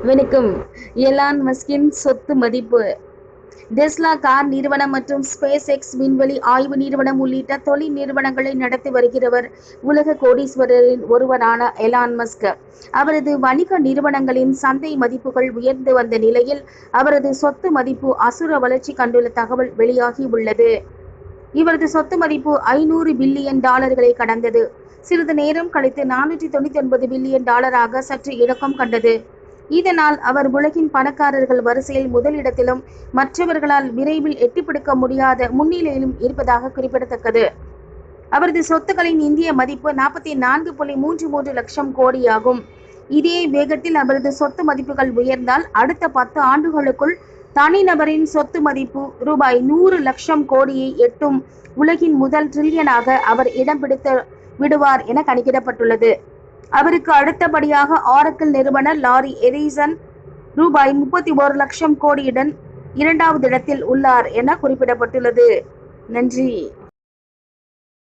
வணக்கம். எலான் மஸ்கின் சொத்து மதிப்பு. டெஸ்லா கார் நிறுவனம் மற்றும் ஸ்பேஸ் எக்ஸ் விண்வெளி ஆய்வு நிறுவனம் உள்ளிட்ட தொழில் நிறுவனங்களை நடத்தி வருகிறவர் உலக கோடீஸ்வரரின் ஒருவரான எலான் மஸ்க். அவரது வணிக நிறுவனங்களின் சந்தை மதிப்புகள் உயர்ந்து வந்த நிலையில் அவரது சொத்து மதிப்பு அசுர வளர்ச்சி கண்டுள்ள தகவல் வெளியாகி உள்ளது. இவரது சொத்து மதிப்பு 500 பில்லியன் டாலர்களை கடந்தது. சிறிது நேரம் கழித்து 499 பில்லியன் டாலராக சற்று இறக்கம் கண்டது. இதனால் அவர் உலகின் பணக்காரர்கள் வரிசையில் முதலிடத்திலும் மற்றவர்களால் விரைவில் எட்டிப்பிடிக்க முடியாத முன்னிலையிலும் இருப்பதாக குறிப்பிடத்தக்கது. அவரது சொத்துக்களின் இந்திய மதிப்பு 44.33 லட்சம் கோடியாகும். இதே வேகத்தில் அவரது சொத்து மதிப்புகள் உயர்ந்தால் அடுத்த 10 ஆண்டுகளுக்குள் தனிநபரின் சொத்து மதிப்பு ரூபாய் 100 லட்சம் கோடியை எட்டும் உலகின் முதல் ட்ரில்லியனாக அவர் இடம் பிடித்து விடுவார் என கணிக்கப்பட்டுள்ளது. அவருக்கு அடுத்தபடியாக ஆரக்கிள் நிறுவனர் லாரி எரிசன் ரூபாய் 31 லட்சம் கோடியுடன் இரண்டாவது இடத்தில் உள்ளார் என குறிப்பிடப்பட்டுள்ளது. நன்றி.